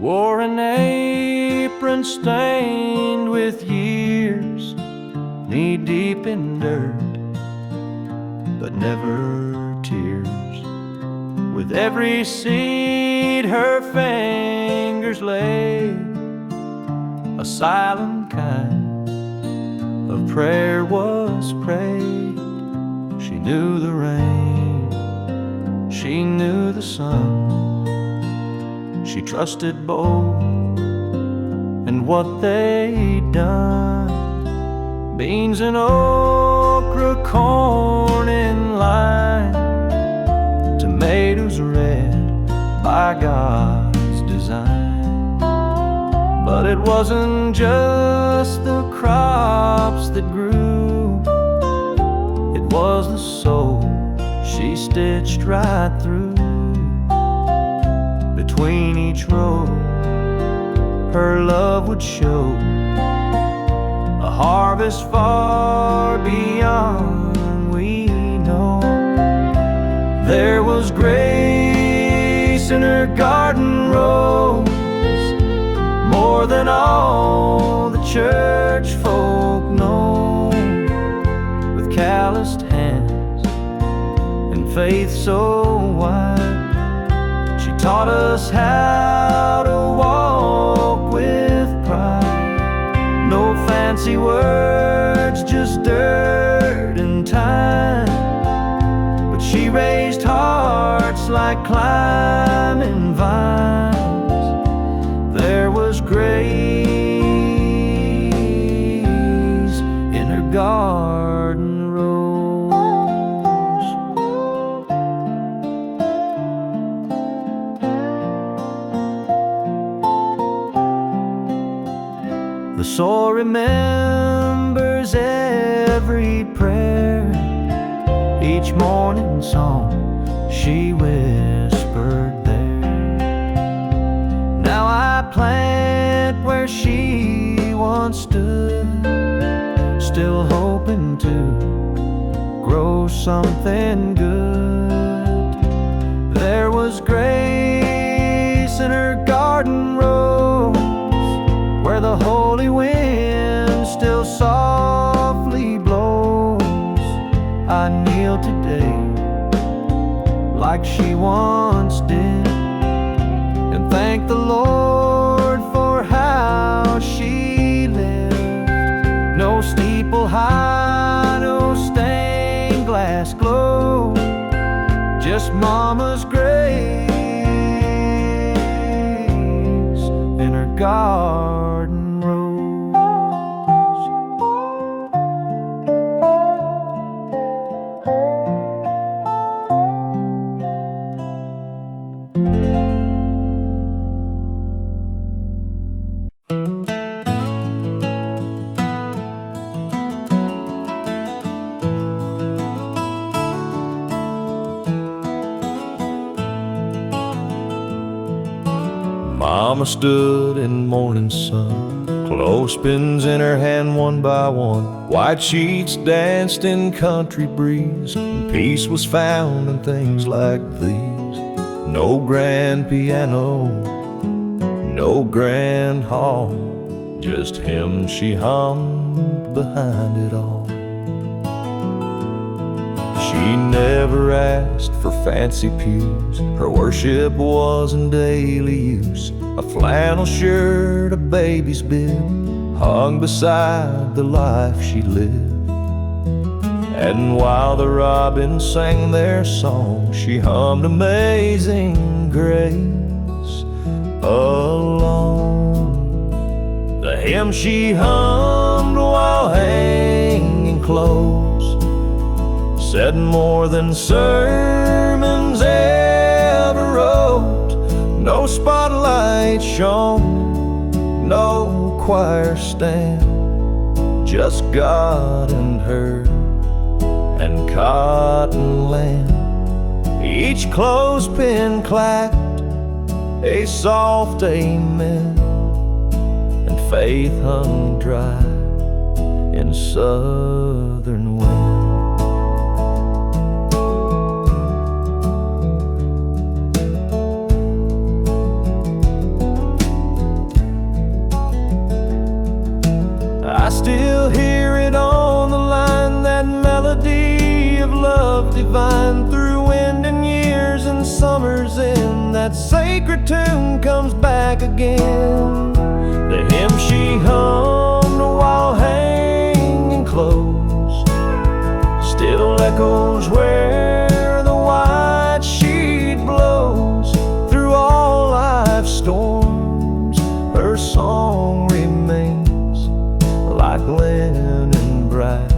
wore an apron stained with years, knee-deep in dirt, but never tears. With every seed her fingers laid, a silent kind of prayer was prayed. She knew the rain, she knew the sun, she trusted both and what they'd done. Beans and okra, corn in line, tomatoes red by God's design. But it wasn't just the crops that grew, it was the soul she stitched right through. Between each row, her love would show a harvest far beyond we know. There was grace in her garden rows, more than all the church folk know. With calloused hands and faith so wide, she taught us how to walk with pride. No fancy words, just dirt and time, but she raised hearts like climbing vines. There was grace in her garden rose. The soul remembers every prayer, each morning song she whispered there. Now I plant where she once stood, still hoping to grow something good. There was grace in her garden rose, where the holy wind still softly blows. I kneel today like she once did, and thank the Lord for how she lived. No steeple high, no stained glass glow, just Mama's grace in her garden rose. Mama stood in morning sun, clothespins in her hand one by one. White sheets danced in country breeze, and peace was found in things like these. No grand piano, no grand hall, just hymns she hummed behind it all. She never asked for fancy pews, her worship was in daily use. A flannel shirt, a baby's bib, hung beside the life she lived. And while the robins sang their song, she hummed Amazing Grace alone. The hymn she hummed while hanging clothes said more than sermons ever wrote. No spotlight shone, no choir stand, just God and her and cotton land. Each clothespin clapped a soft amen, and faith hung dry in southern wind. still hear it on the line, that melody of love divine. Through wind and years and summers in, that sacred tune comes back again. The hymn she hummed while hanging close still echoes where the white sheet blows. Through all life's storms, her song remains like linen bright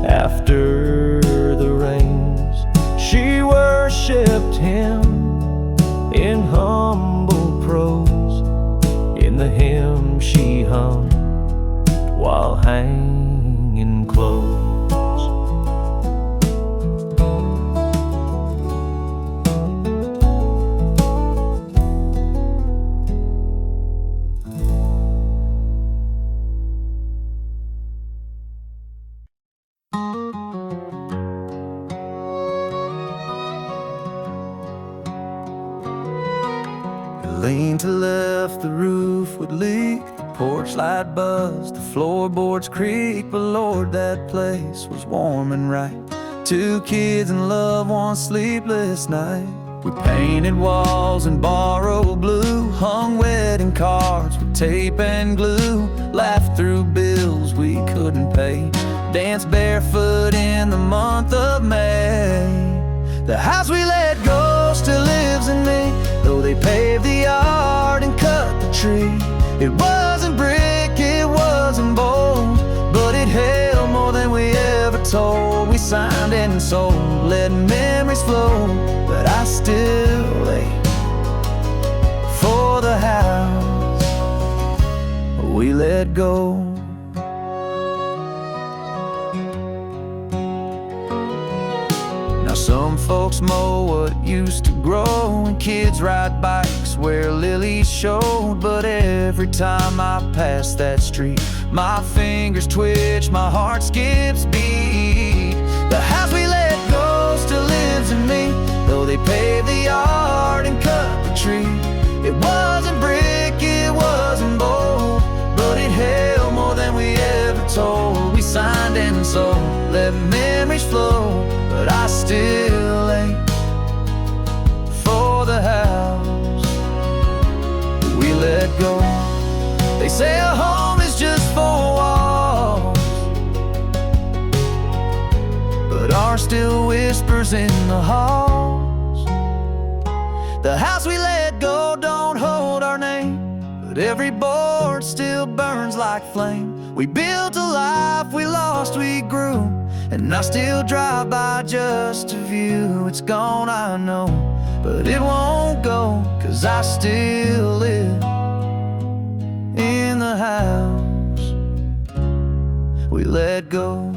after the rains. She worshipped him in humble prose, in the hymn she hummed while hanging close. Lean to left, the roof would leak, the porch light buzzed, the floorboards creak. But Lord, that place was warm and right. 2 kids in love, 1 sleepless night. We painted walls in borrowed blue, hung wedding cards with tape and glue, laughed through bills we couldn't pay, danced barefoot in the month of May. The house we let go still lives in me, though they paved the yard and cut the tree. It wasn't brick, it wasn't bold, but it held more than we ever told. We signed and sold, let memories flow, but I still ache for the house we let go. Some folks mow what used to grow, and kids ride bikes where lilies showed. But every time I pass that street, my fingers twitch, my heart skips beat. The house we let go still lives in me, though they paved the yard and cut the tree. It wasn't brick, it wasn't bold, but it held more than we ever told. We signed and sold, let memories flow, but I still ache for the house we let go. They say a home is just 4 walls, but ours still whispers in the halls. The house we let go don't hold our name, but every board still burns like flame. We built a life, we lost, we grew, and I still drive by just to view. It's gone, I know, but it won't go, 'cause I still live in the house we let go.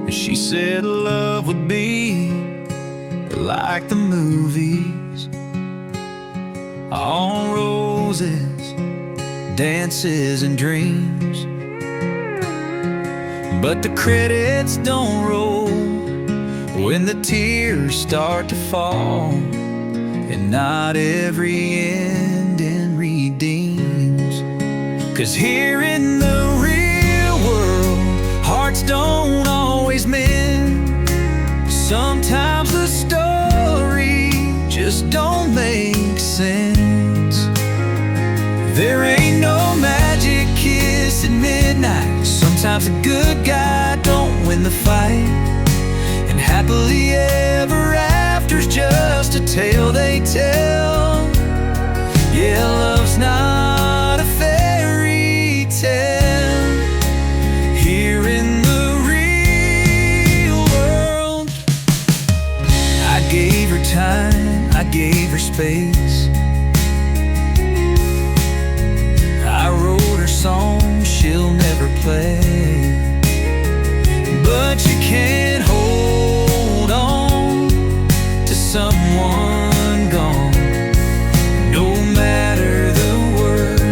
She said love would be like the movies, all roses, dances and dreams. But the credits don't roll when the tears start to fall, and not every ending redeems. 'Cause here in the real world, hearts don't always mend. Sometimes the story just don't make sense. There ain't no magic kiss at midnight. Sometimes a good guy don't win the fight, and happily ever after's just a tale they tell. Yeah, love's not a fairy tale. Here in the real world, I gave her time, I gave her space. I wrote her songs she'll never play, but you can't hold on to someone gone, no matter the word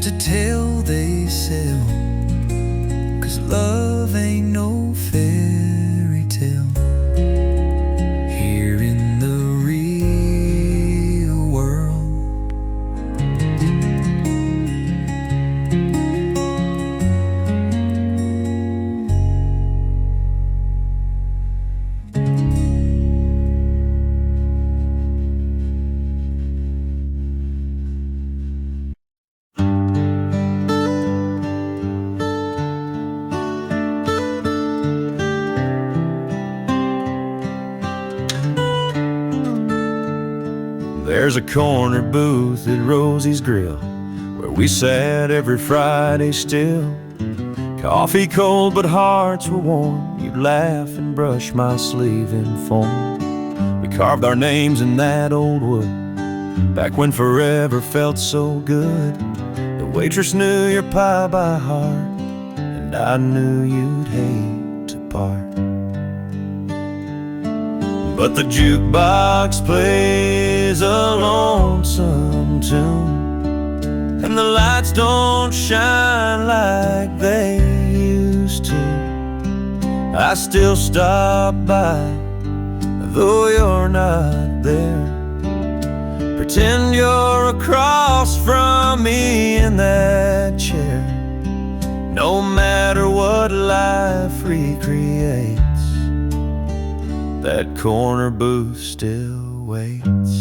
just a tale they sell, 'cause love ain't no fairy tale here in the real world. There's a corner booth at Rosie's Grill where we sat every Friday still. Coffee cold but hearts were warm. You'd laugh and brush my sleeve in foam. We carved our names in that old wood back when forever felt so good. The waitress knew your pie by heart, and I knew you'd hate to part. But the jukebox plays a lonesome tune, and the lights don't shine like they used to. I still stop by, though you're not there. Pretend you're across from me in that chair. No matter what life recreates, that corner booth still waits.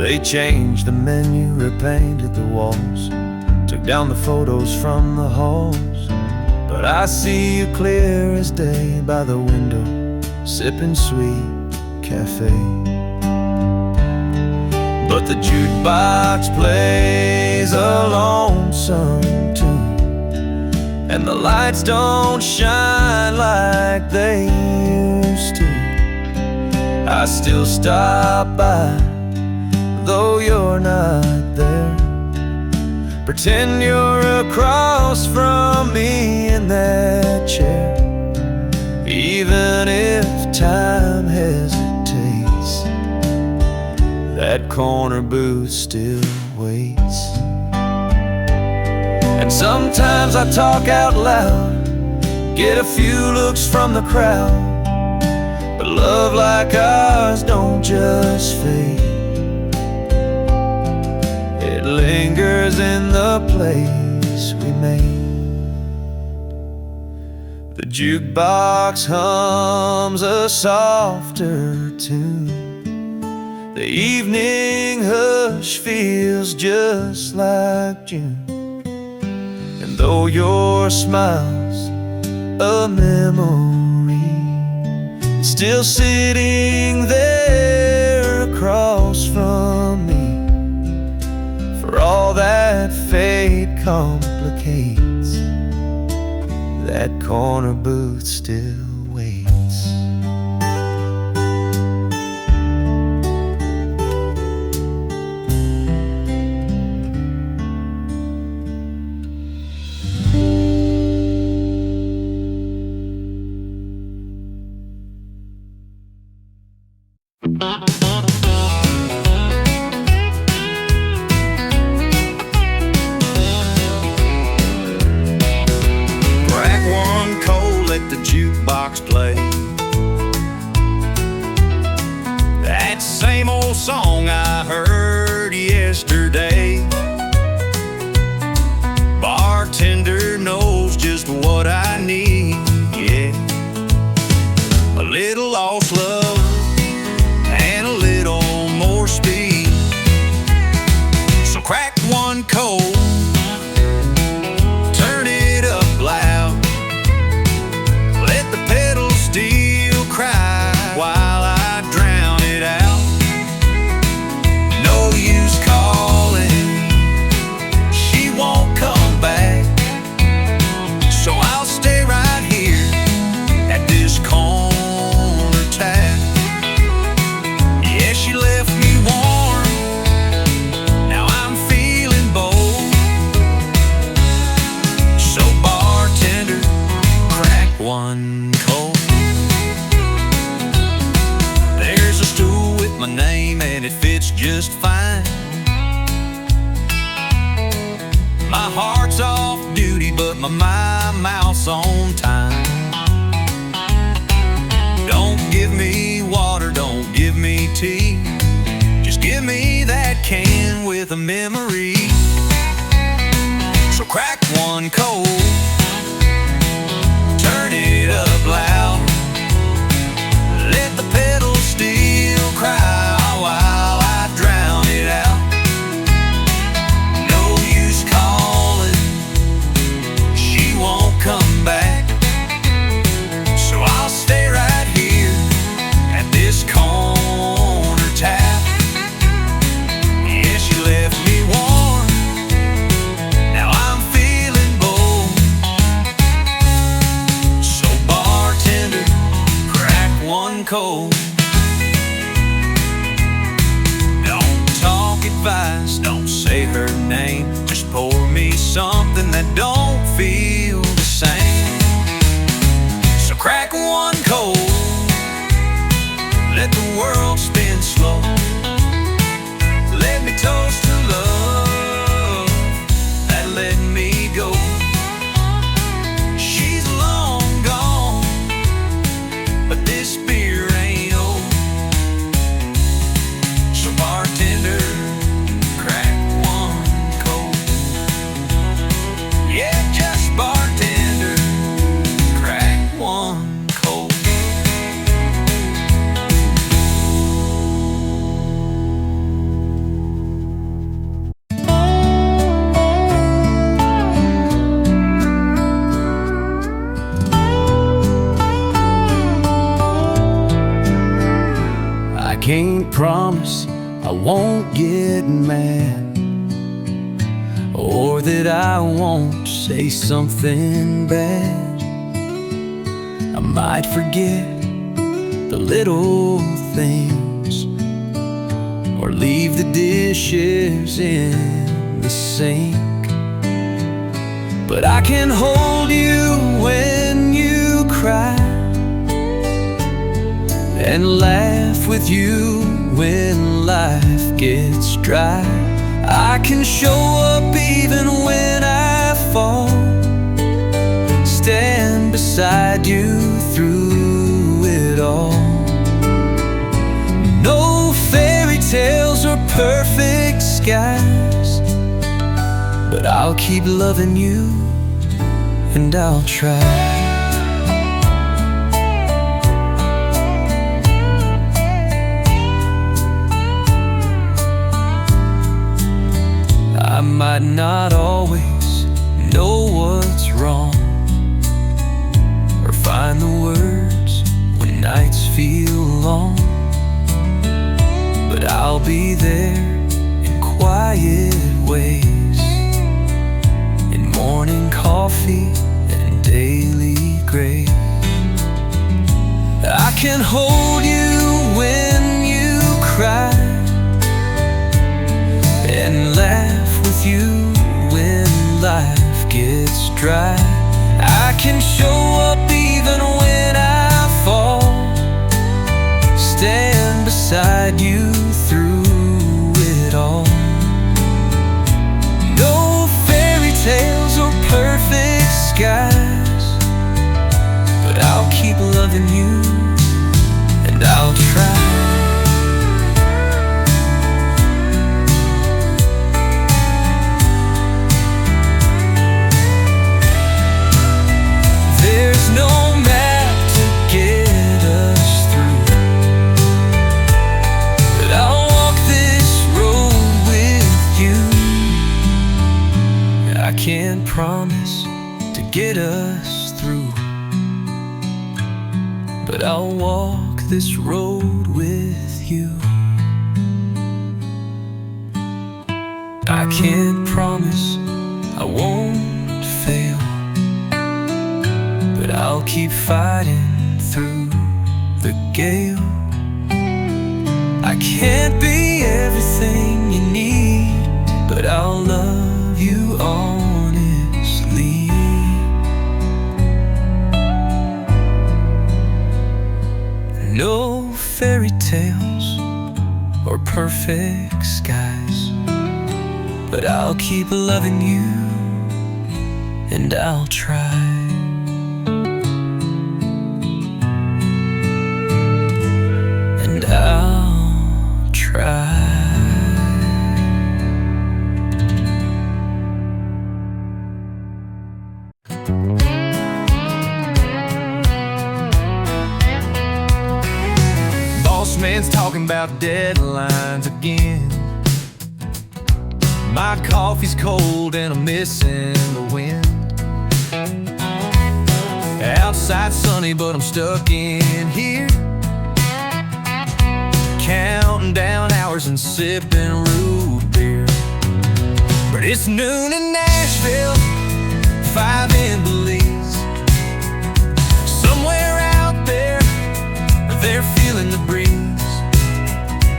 They changed the menu, repainted the walls, took down the photos from the halls. But I see you clear as day by the window, sipping sweet cafe. But the jukebox plays a lonesome tune, and the lights don't shine like they used to. I still stop by, though you're not there. Pretend you're across from me in that chair. Even if time hesitates, that corner booth still waits. And sometimes I talk out loud, get a few looks from the crowd. But love like ours don't just fade, it lingers in the place we made. The jukebox hums a softer tune, the evening hush feels just like June. And though your smile's a memory, it's still sitting there across from me. For all that fate complicates, that corner booth still waits. Crack one cold, let the jukebox My heart's off duty, but my mouth's on time. Don't give me water, don't give me tea. Just give me that can with a memory. So crack one cold, turn it up loud. Let the pedal steel cry while I drown it out. No use calling, she won't come back. So I'll stay right here at this corner tap. Yeah, she left me warm, now I'm feeling bold. So bartender, crack one cold. Don't talk advice, don't say her name. Just pour me something that don't feel the same. So crack one cold, let the world spin slow. Let me toast to love that let me go. She's long gone, but this beer ain't old. So bartender, crack one cold. Yeah, just bartender, crack one cold. I can't promise I won't get mad, or that I won't say something bad. I might forget the little things, or leave the dishes in the sink. But I can hold you when you cry, and laugh with you when life gets dry. I can show up even when I fall, stand beside you through it all. No fairy tales or perfect skies, but I'll keep loving you, and I'll try. I might not always know what's wrong, or find the words when nights feel long, but I'll be there in quiet ways, in morning coffee and daily grace. I can hold you when you cry, and laugh with you when life gets dry. I can show up even when I fall, stand beside you through it all. No fairy tales or perfect skies, but I'll keep loving you, and I'll try. There's no map to get us through, but I'll walk this road with you. I can't promise to get us through, but I'll walk this road with you. I can't promise I won't fail, but I'll keep fighting through the gale. I can't be everything you need, but I'll love you honestly. No fairy tales or perfect skies, but I'll keep loving you, and I'll try. And I'll try. Boss man's talking about deadlines again. My coffee's cold and I'm missing the wind. Outside sunny but I'm stuck in here, counting down hours and sipping root beer. But it's noon in Nashville, 5 in Belize. Somewhere out there, they're feeling the breeze.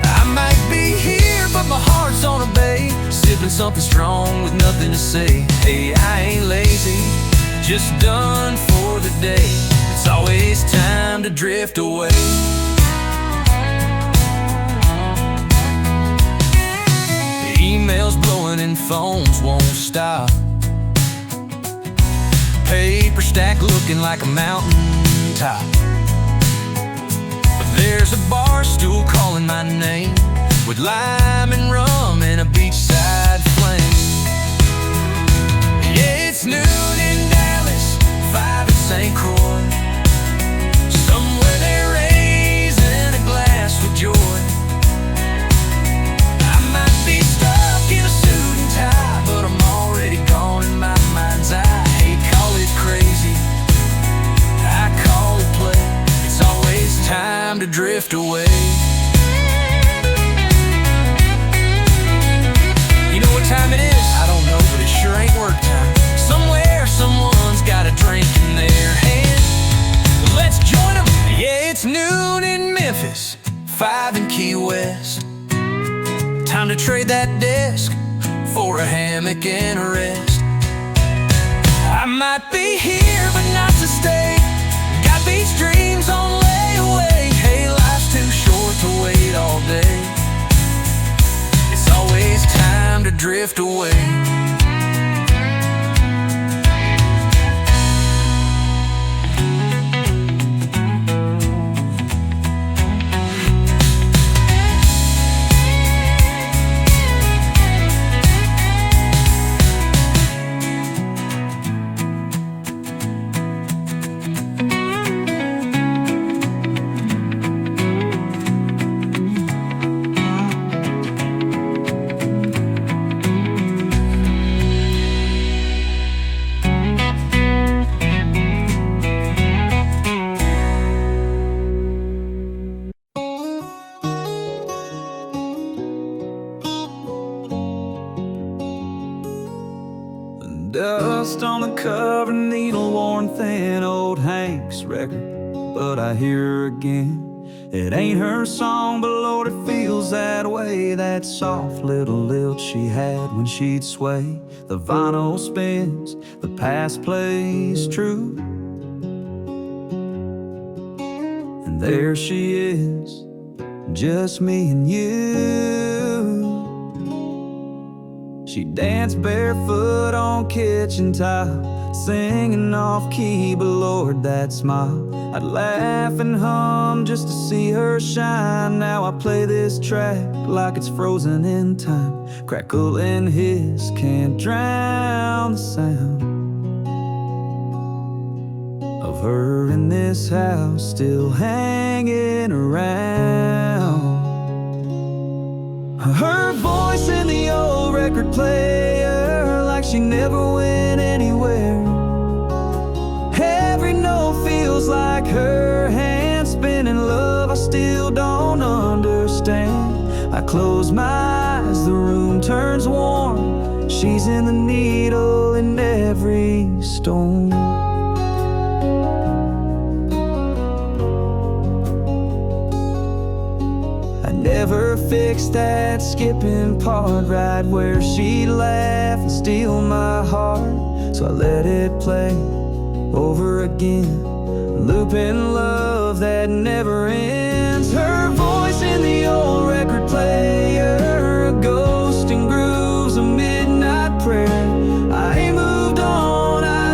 I might be here, but my heart's on a bay, sipping something strong with nothing to say. Hey, I ain't lazy, just done for the day. It's always time to drift away. The emails blowing and phones won't stop. Paper stack looking like a mountain top. There's a bar stool calling my name, with lime and rum and a beachside flame. Yeah, it's noon in Dallas, 5 in St. Croix. Somewhere they're raising a glass with joy. I might be stuck in a suit and tie, but I'm already gone in my mind's eye. Hey, call it crazy, I call it play. It's always time to drift away. You know what time it is? I don't know, but it sure ain't work time. Somewhere, someone's got a drink in their hand. Let's join them. Yeah, it's noon in Memphis, 5 in Key West. Time to trade that desk for a hammock and a rest. I might be here, but not to stay. Got these dreams on layaway. Hey, life's too short to wait all day. It's always time to drift away. Dust on the cover, needle-worn thin, old Hank's record, but I hear her again. It ain't her song, but Lord, it feels that way. That soft little lilt she had when she'd sway. The vinyl spins, the past plays true, and there she is, just me and you. She danced barefoot on kitchen tile, singing off key, but Lord, that smile. I'd laugh and hum just to see her shine. Now I play this track like it's frozen in time. Crackle and hiss can't drown the sound of her in this house, still hanging around. Her voice in the old record player, like she never went anywhere. Every note feels like her hand spinning. Love I still don't understand. I close my eyes, the room turns warm. She's in the needle in every storm. Never fixed that skipping part, right where she'd laugh and steal my heart. So I let it play over again, looping love that never ends. Her voice in the old record player, a ghost in grooves, a midnight prayer. I ain't moved on, I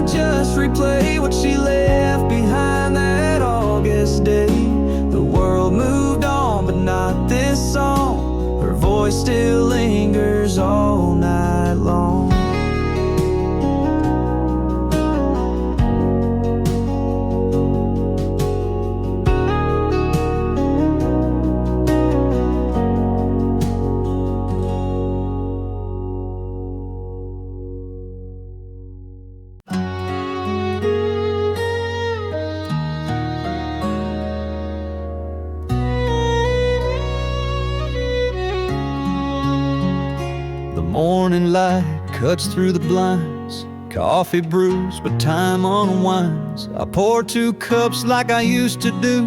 morning light cuts through the blinds. Coffee brews, but time unwinds. I pour 2 cups like I used to do,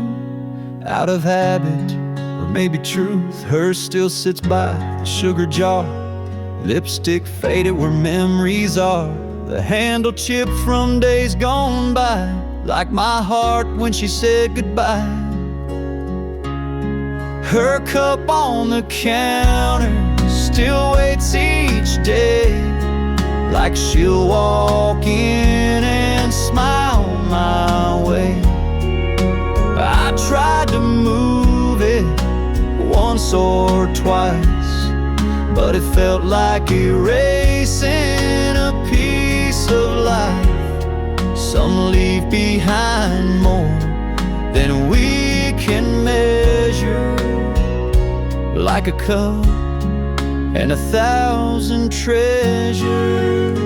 out of habit, or maybe truth. Hers still sits by the sugar jar, lipstick faded where memories are. The handle chipped from days gone by, like my heart when she said goodbye. Her cup on the counter still waits each day, like she'll walk in and smile my way. I tried to move it once or twice, but it felt like erasing a piece of life. Some leave behind more than we can measure, like a cup and 1,000 treasures.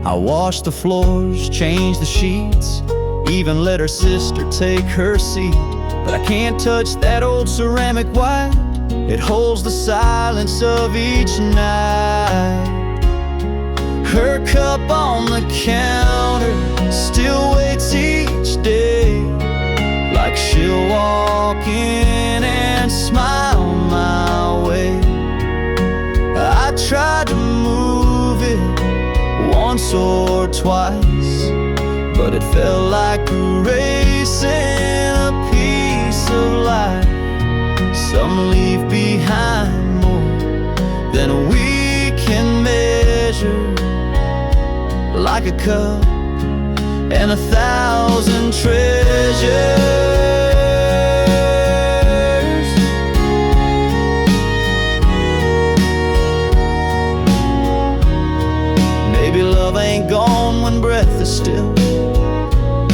I washed the floors, changed the sheets, even let her sister take her seat. But I can't touch that old ceramic white, it holds the silence of each night. Her cup on the counter still waits each day, like she'll walk in and smile my way. I tried to move it once or twice, but it felt like erasing a piece of life. Some leave behind more than we can measure, like a cup and 1,000 treasures. Maybe love ain't gone when breath is still,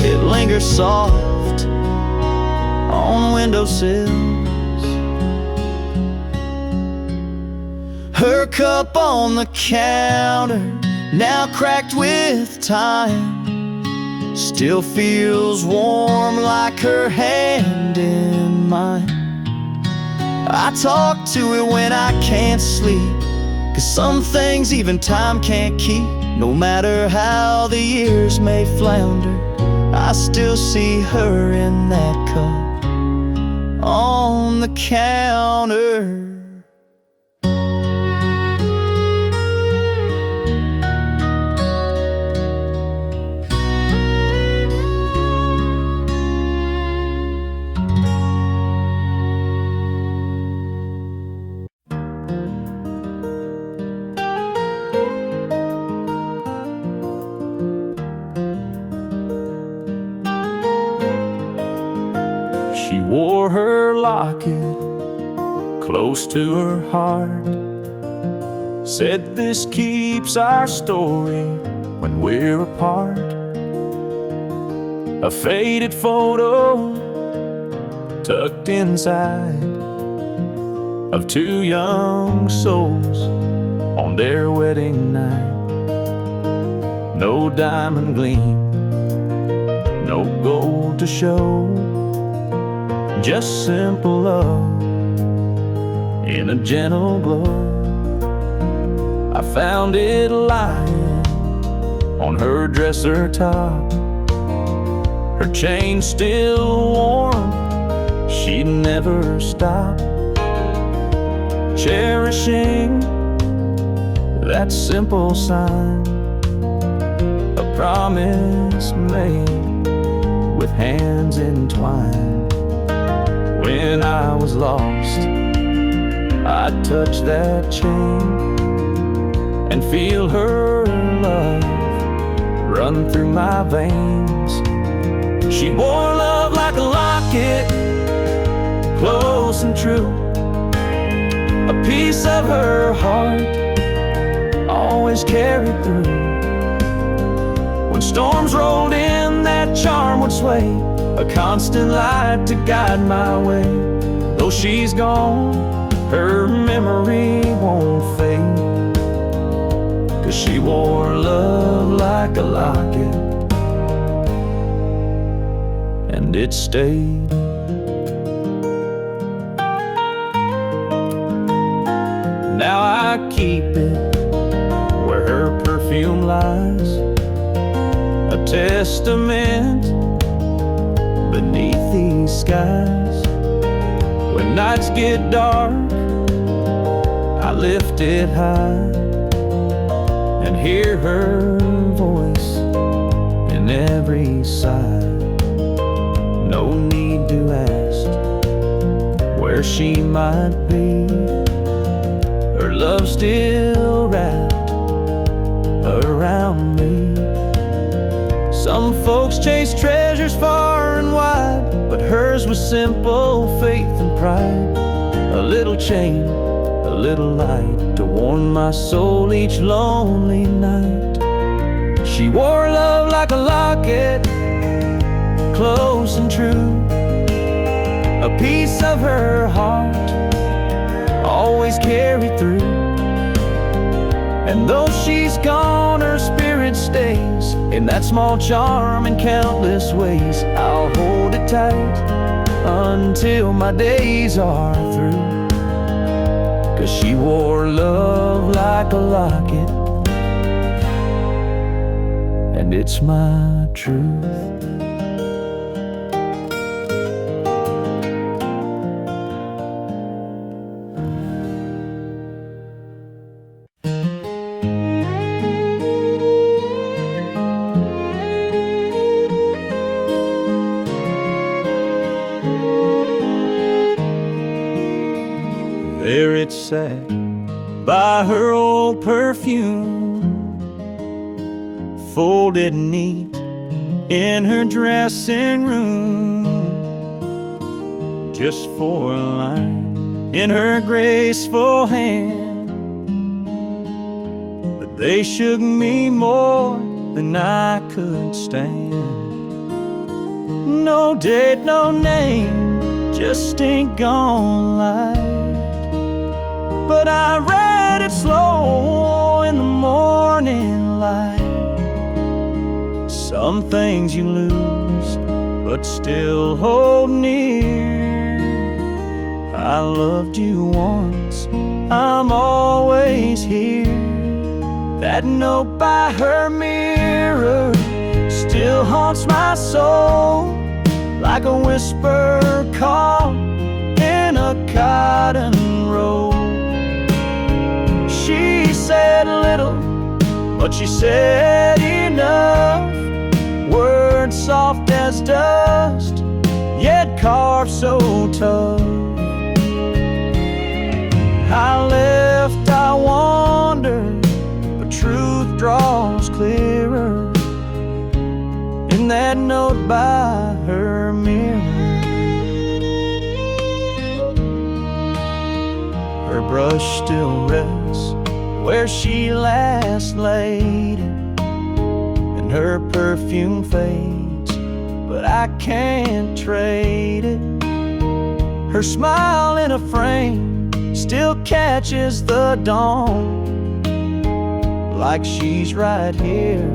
it lingers soft on windowsills. Her cup on the counter, now cracked with time, still feels warm like her hand in mine. I talk to it when I can't sleep, 'cause some things even time can't keep. No matter how the years may flounder, I still see her in that cup on the counter. She wore her locket close to her heart, said this keeps our story when we're apart. A faded photo tucked inside of 2 young souls on their wedding night. No diamond gleam, no gold to show, just simple love in a gentle glow. I found it lying on her dresser top, her chain still warm, she'd never stop cherishing that simple sign, a promise made with hands entwined. When I was lost, I'd touch that chain and feel her love run through my veins. She wore love like a locket, close and true, a piece of her heart always carried through. When storms rolled in, that charm would sway, a constant light to guide my way. Though she's gone, her memory won't fade, 'cause she wore love like a locket, and it stayed. I keep it where her perfume lies, a testament beneath these skies. When nights get dark, I lift it high and hear her voice in every sigh. No need to ask where she might be, her love still wrapped around me. Some folks chase treasures far and wide, but hers was simple faith and pride. A little chain, a little light to warm my soul each lonely night. She wore love like a locket, close and true, a piece of her heart always carried through. And though she's gone, her spirit stays in that small charm in countless ways. I'll hold it tight until my days are through, 'cause she wore love like a locket, and it's my truth. There it sat by her old perfume, folded neat in her dressing room, just for a line in her graceful hand. But they shook me more than I could stand. No date, no name, just ink gone light. But I read it slow in the morning light. Some things you lose, but still hold near. I loved you once, I'm always here. That note by her mirror still haunts my soul, like a whisper call in a cotton roll. She said little, but she said enough. Words soft as dust, yet carved so tough. I left, I wandered, but truth draws clearer in that note by her mirror. Her brush still rests where she last laid it, and her perfume fades, but I can't trade it. Her smile in a frame still catches the dawn, like she's right here,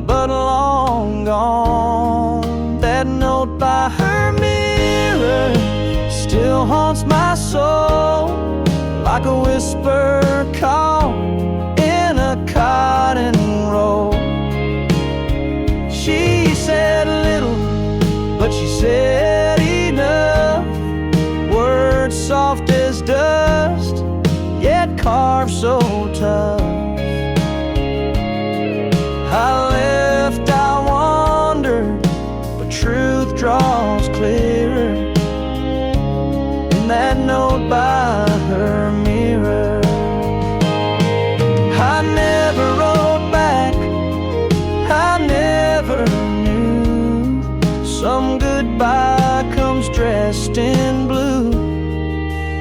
but long gone. That note by her mirror still haunts my soul, like a whisper call in a cotton roll. She said little, but she said enough. Words soft as dust, yet carved so tough. I left, I wandered, but truth draws clearer in that note by her mirror. I never wrote back, I never knew. Some goodbye comes dressed in blue.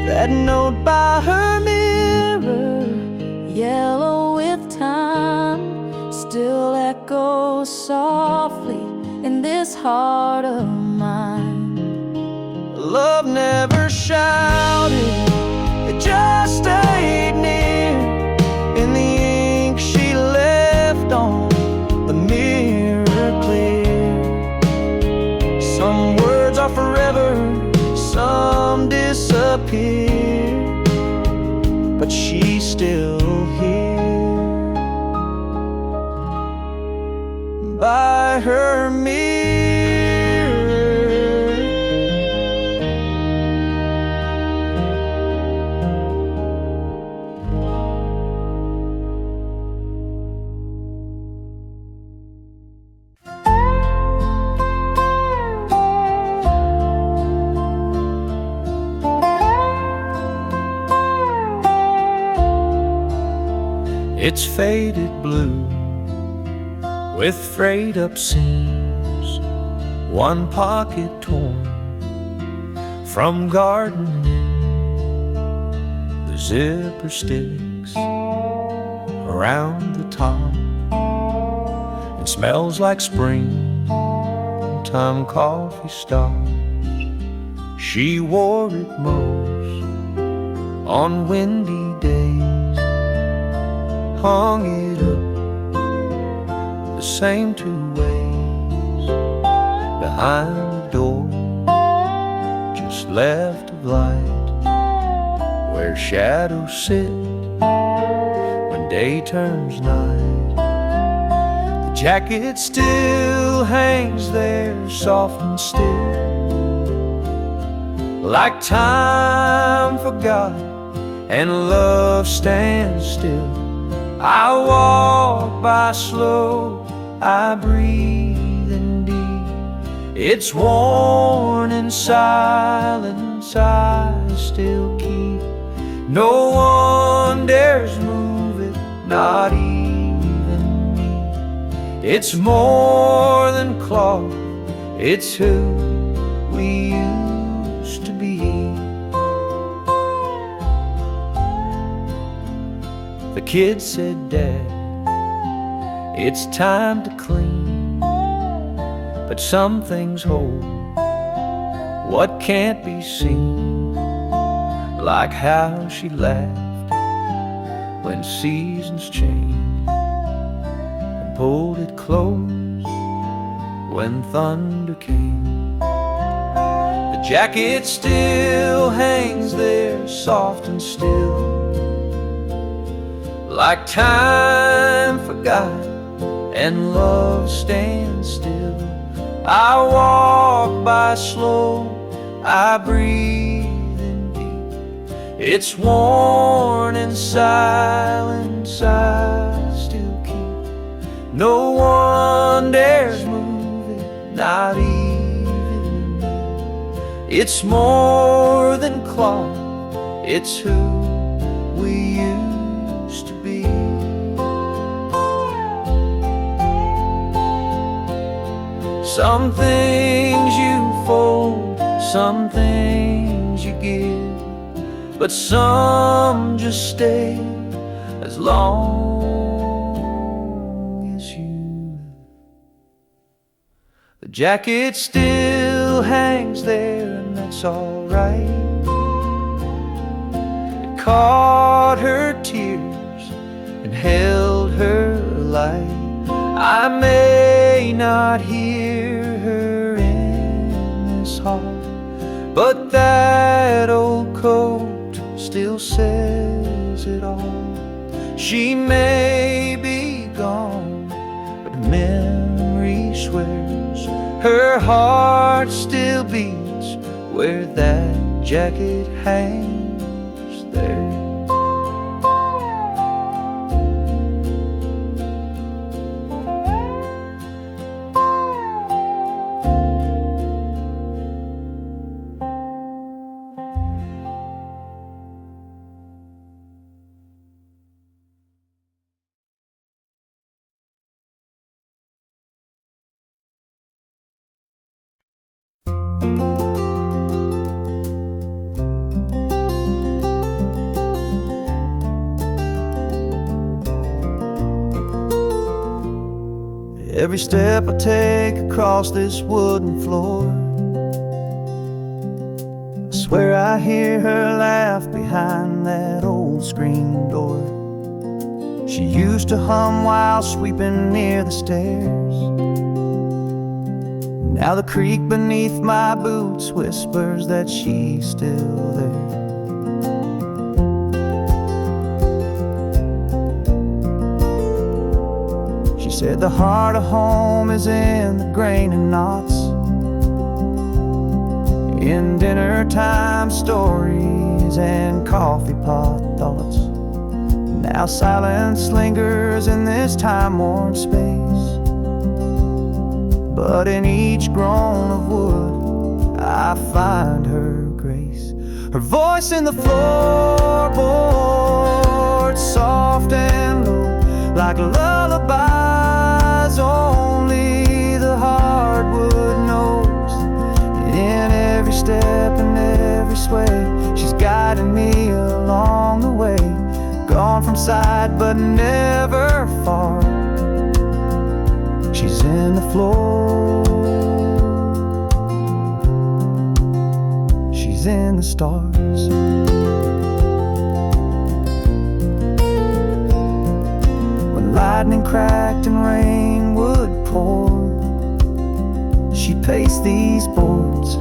That note by her mirror, yellow with time, still echoes softly in this heart of mine. love never shouted, it just stayed near. In the ink she left on the mirror clear. Some words are forever, some disappear, but she still still here by her mirror. It's faded blue with frayed up seams, one pocket torn from gardening. The zipper sticks around the top. It smells like springtime coffee stops. She wore it most on windy days, hung it up the same 2 ways behind the door, just left of light where shadows sit when day turns night. The jacket still hangs there soft and still, like time forgot and love stands still. I walk by slow, I breathe in deep. It's worn in silence, I still keep. No one dares move it, not even me. It's more than cloth, it's who we used to be. The kid said, "Dad, it's time to clean." But some things hold what can't be seen, like how she laughed when seasons changed, and pulled it close when thunder came. The jacket still hangs there soft and still, like time forgot and love stands still. I walk by slow, I breathe in deep. It's worn in silence, I still keep. No one dares move it, not even me. It's more than cloth, it's who we used to be. Some things you fold, some things you give, but some just stay as long as you. The jacket still hangs there, and that's alright. It caught her tears and held her light. I may not hear her in this hall, but that old coat still says it all. She may be gone, but memory swears her heart still beats where that jacket hangs there. Every step I take across this wooden floor, I swear I hear her laugh behind that old screen door. She used to hum while sweeping near the stairs. Now the creak beneath my boots whispers that she's still there. Said the heart of home is in the grain and knots, in dinner time stories and coffee pot thoughts. Now silence lingers in this time-worn space, but in each groan of wood I find her grace. Her voice in the floorboards, soft and low, like lullabies only the hardwood knows. And in every step and every sway, she's guiding me along the way. Gone from sight but never far. She's in the floor, she's in the stars. When lightning cracked and rain would pour, she paced these boards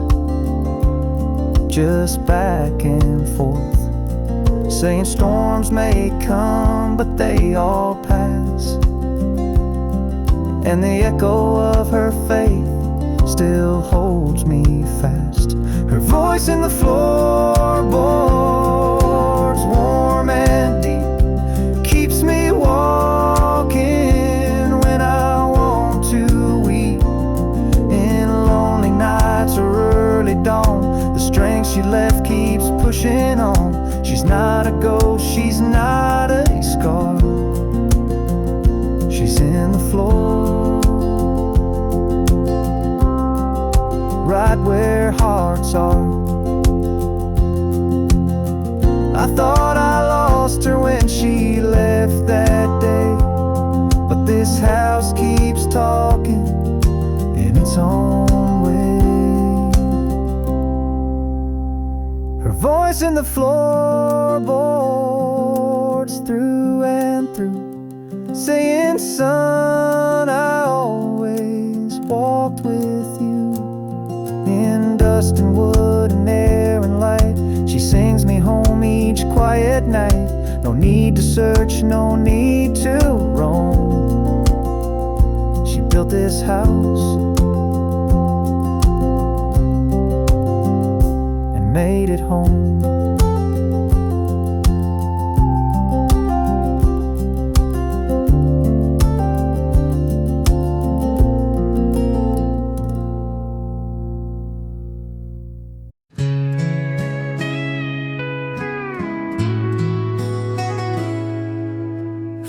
just back and forth, saying storms may come, but they all pass. And the echo of her faith still holds me fast. Her voice in the floorboards, warm and deep, keeps me walking when I want to weep. In lonely nights or early dawn, the strength she left keeps pushing on. She's not a ghost, she's not a scar. She's in the floor, right where hearts are. I thought I lost her when she left that day, but this house keeps talking in its own way. Her voice in the floorboards, through and through, saying, son, I always walked with you. In dust and wood and air and light, she sings me home each quiet night. No need to search, no need to roam. She built this house and made it home.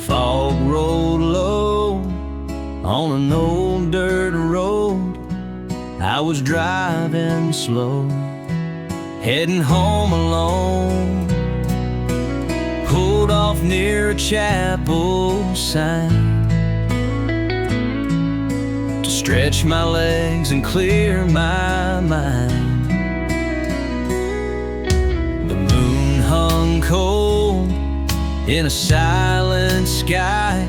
Fog rolled low on an old dirt road. I was driving slow, heading home alone. Pulled off near a chapel sign to stretch my legs and clear my mind. The moon hung cold in a silent sky,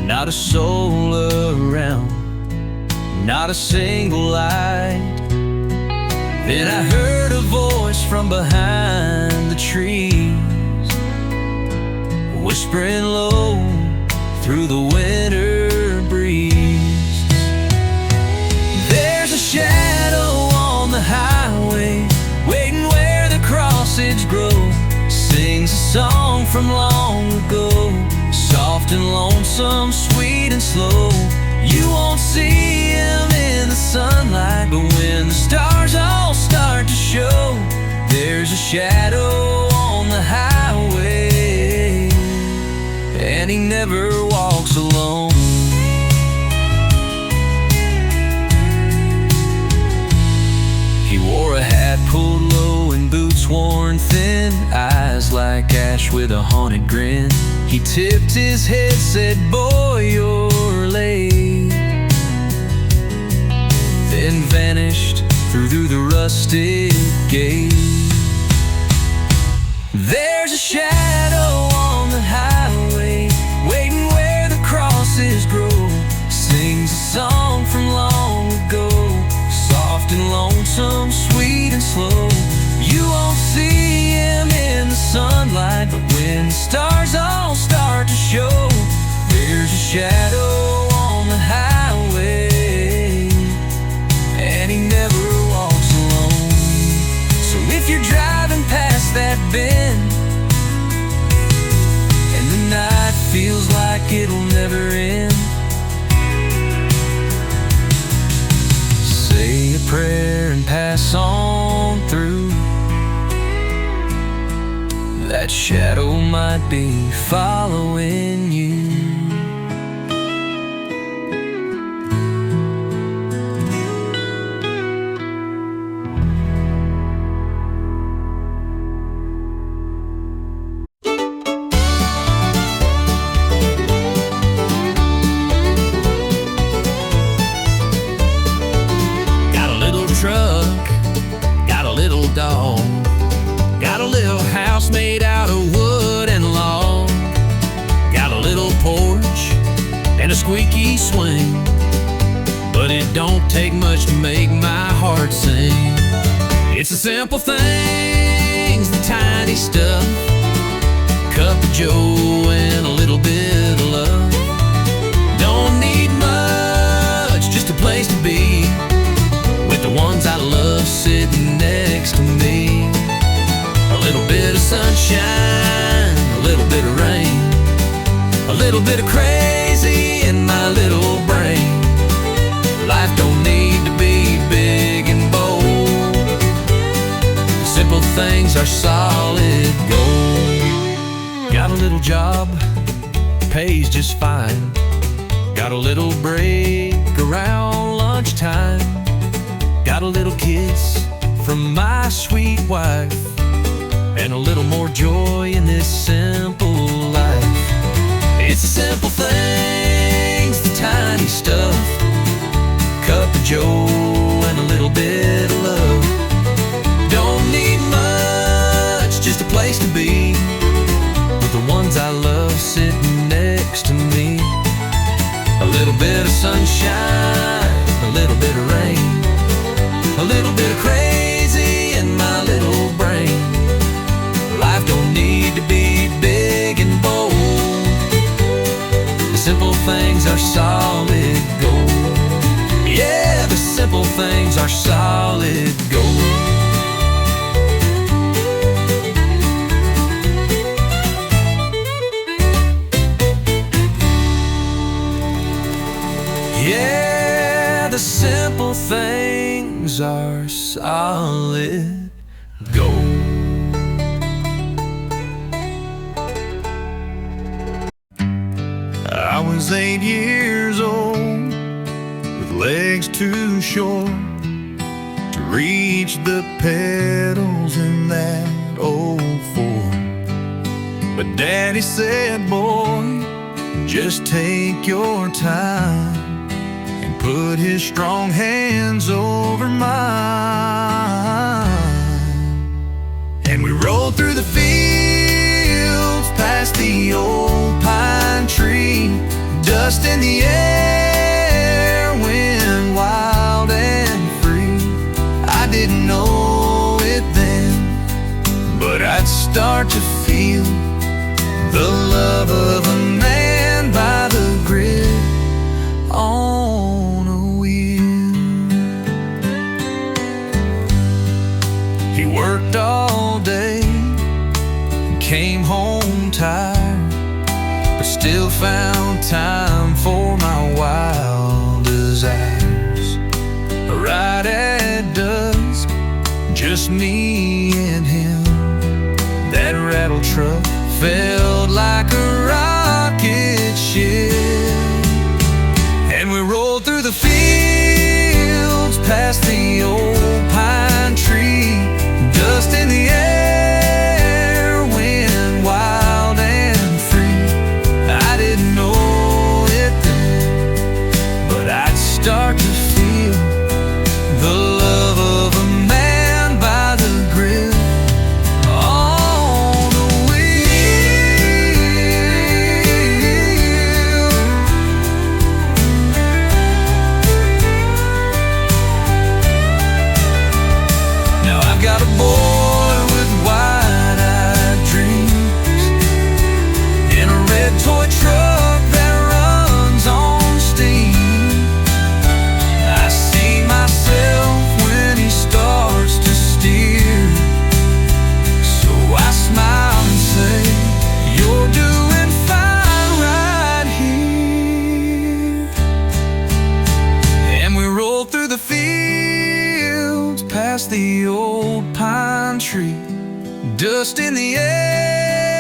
not a soul around, not a single light. Then I heard a voice from behind the trees, whispering low through the winter breeze. There's a shadow on the highway, waiting where the crossings grow. Sings a song from long ago, soft and lonesome, sweet and slow. You won't see him in the sunlight, but when the stars all start to show, there's a shadow on the highway, and he never walks alone. He wore a hat pulled low and boots worn thin, eyes like ash with a haunted grin. He tipped his head, said, boy, you're late, then vanished through the rusted gate. There's a shadow on the highway, waiting where the crosses grow. Sings a song from long ago, soft and lonesome, sweet and slow. You won't see him in the sunlight, but when the stars all start to show, there's a shadow shadow might be following you. Got a little truck, got a little dog, got a little house made out of wood and log, got a little porch and a squeaky swing, but it don't take much to make my heart sing. It's the simple things, the tiny stuff, cup of joe and a little bit of love. Don't need much, just a place to be with the ones I love sitting next to me. A little bit of sunshine, a little bit of rain, a little bit of crazy in my little brain. Life don't need to be big and bold. The simple things are solid gold. Got a little job, pays just fine. Got a little break around lunchtime. Got a little kiss from my sweet wife, and a little more joy in this simple life. It's the simple things, the tiny stuff, cup of joe and a little bit of love. Don't need much, just a place to be with the ones I love sitting next to me. A little bit of sunshine, a little bit of rain, a little bit of crazy in my little brain. Life don't need to be big and bold. The simple things are solid gold. Yeah, the simple things are solid gold. Yeah, the simple things are solid gold. I was 8 years old, with legs too short to reach the pedals in that old Ford. But Daddy said, boy, just take your time, and put his strong hands over mine. And we rolled through the fields, past the old pine tree, dust in the air, wind wild and free. I didn't know it then, but I'd start to feel the love of a man by the grid on a wheel. He worked all day and came home tired, but still found time for my wild desires. Right at dusk, just me and him. That rattle truck felt like a rocket ship, and we rolled through the fields, past the old pine tree, dust in the air, wind wild and free. I didn't know it then, but I'd start to feel the love of a man by the grill on a wheel. Now I've got a boy with wide-eyed dreams in a red toy truck that runs on steam. I see myself when he starts to steer, so I smile and say, you're doing fine right here. And we roll through the fields, past the old pine tree, dust in the air,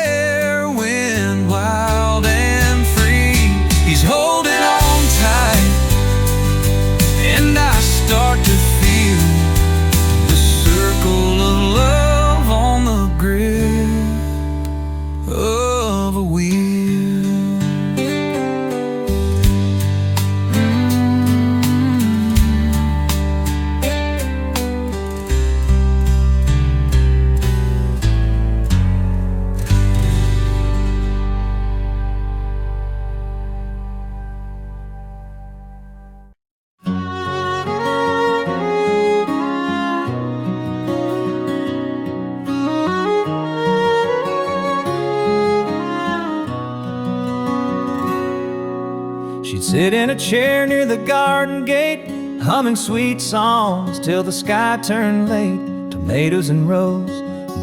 sit in a chair near the garden gate, humming sweet songs till the sky turned late. Tomatoes in rows,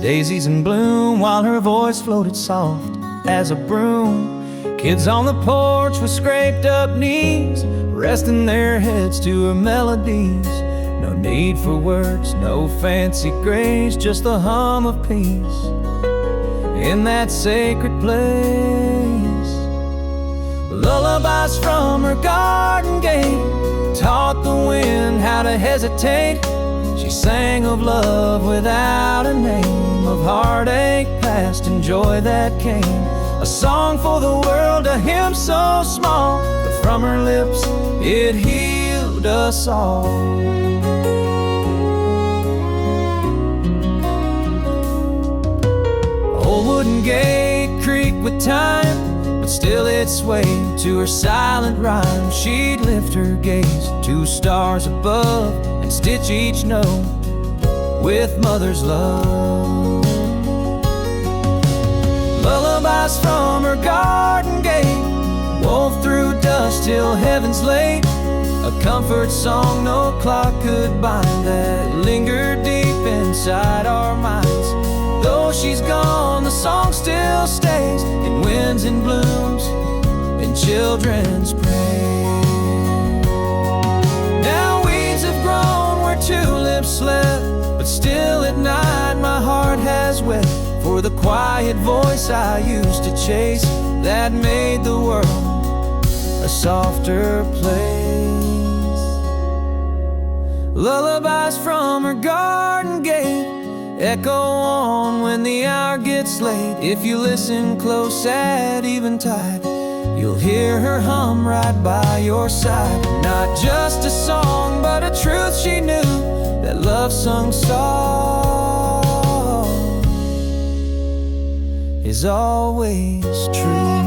daisies in bloom, while her voice floated soft as a broom. Kids on the porch with scraped up knees, resting their heads to her melodies. No need for words, no fancy grace, just the hum of peace in that sacred place. Lullabies from her garden gate taught the wind how to hesitate. She sang of love without a name, of heartache past and joy that came. A song for the world, a hymn so small, but from her lips it healed us all. Old wooden gate creaked with time, but still it swayed to her silent rhyme. She'd lift her gaze to stars above and stitch each note with mother's love. Lullabies from her garden gate wove through dust till heaven's late. A comfort song no clock could bind, that lingered deep inside our minds. Though she's gone, the song still stays in winds and blooms, in children's praise. Now weeds have grown where tulips slept, but still at night my heart has wept for the quiet voice I used to chase, that made the world a softer place. Lullabies from her garden gate echo on when the hour gets late. If you listen close at eventide, you'll hear her hum right by your side. Not just a song, but a truth she knew, that love sung soft is always true.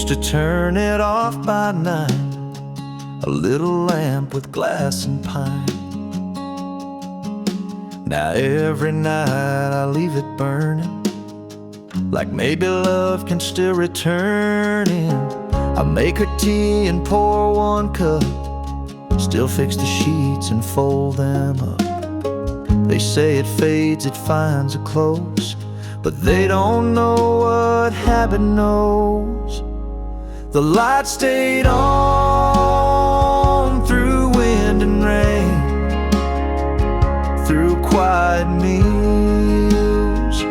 To turn it off by night, a little lamp with glass and pine. Now every night I leave it burning, like maybe love can still return in. I make her tea and pour one cup, still fix the sheets and fold them up. They say it fades, it finds a close, but they don't know what habit knows. The light stayed on through wind and rain, through quiet meals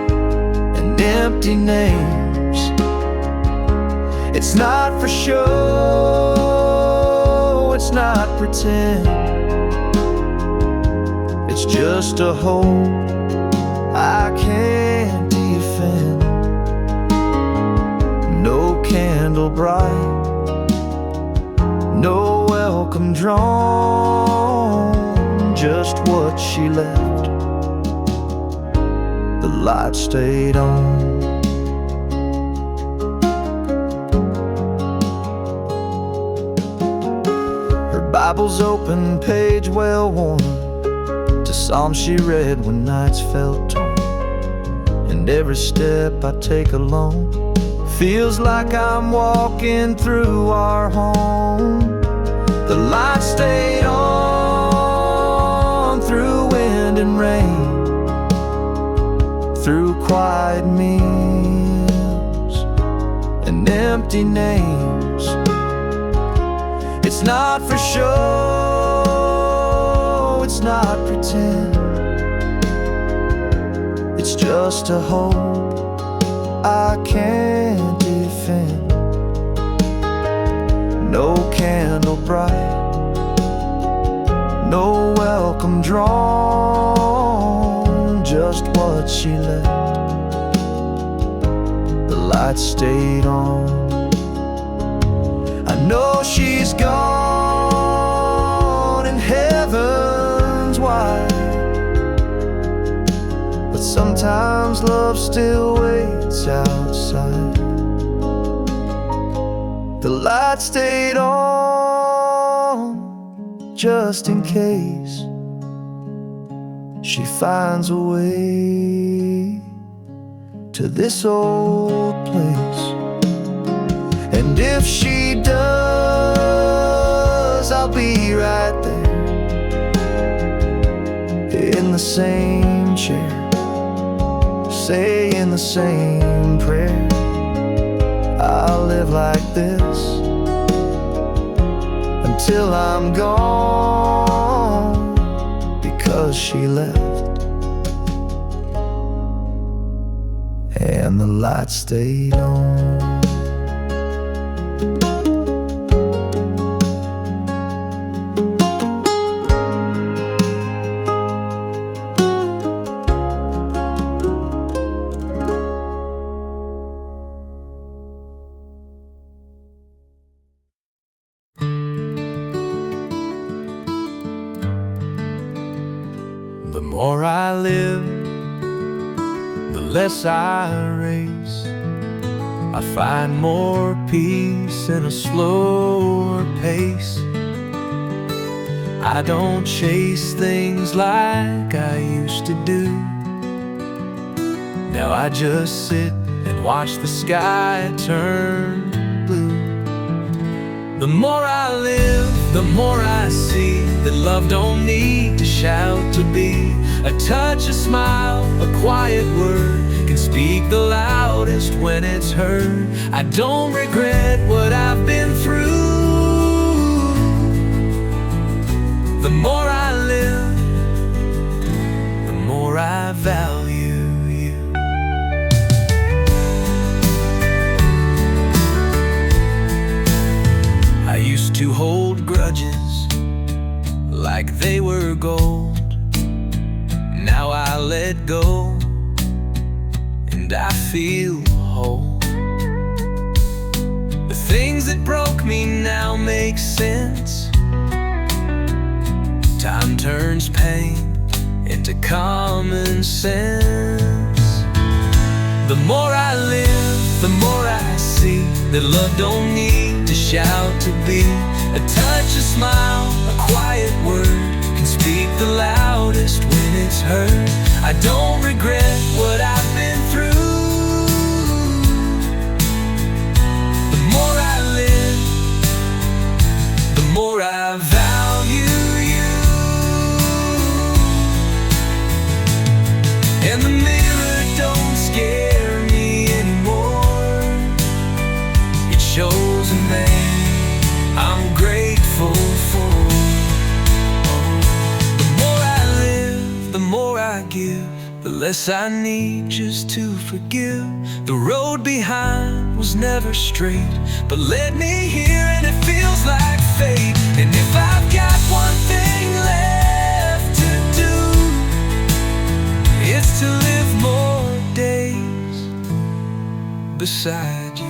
and empty names. It's not for show, it's not pretend, it's just a hope I can't defend. No candle bright, no welcome drawn, just what she left. The light stayed on. Her Bible's open, page well worn, to Psalms she read when nights felt torn. And every step I take alone feels like I'm walking through our home. The light stayed on through wind and rain, through quiet meals and empty names. It's not for show, it's not pretend, it's just a hope I can't defend. No candle bright, no welcome drawn, just what she left. The light stayed on. I know she's gone in heaven's wide, but sometimes love still waits outside. The light stayed on just in case she finds a way to this old place. And if she does, I'll be right there in the same chair, saying the same prayer. I'll live like this until I'm gone, because she left and the light stayed on. The more I live, the less I race. I find more peace in a slower pace. I don't chase things like I used to do. Now I just sit and watch the sky turn blue. The more I live, the more I see that love don't need to shout to be. A touch, a smile, a quiet word can speak the loudest when it's heard. I don't regret what I've been through. The more I live, the more I value you. I used to hold grudges like they were gold. Now I let go and I feel whole. The things that broke me now make sense. Time turns pain into common sense. The more I live, the more I see that love don't need to shout to be. A touch, a smile, a quiet word can speak the loudest when it's heard. I don't regret what I've been through. The more I live, the more I value you. And the mirror don't scare me anymore. It shows a man I'm grateful for. The more I give, the less I need just to forgive. The road behind was never straight, but led me here and it feels like fate. And if I've got one thing left to do, it's to live more days beside you.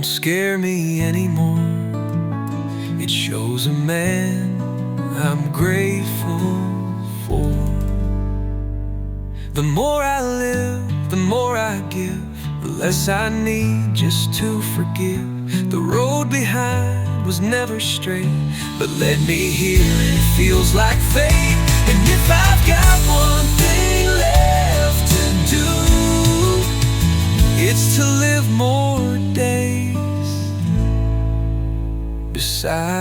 Scare me anymore. It shows a man I'm grateful for. The more I live, the more I give, the less I need just to forgive. The road behind was never straight, but led me here and it feels like fate. And if I've got one thing left to do, it's to live more days beside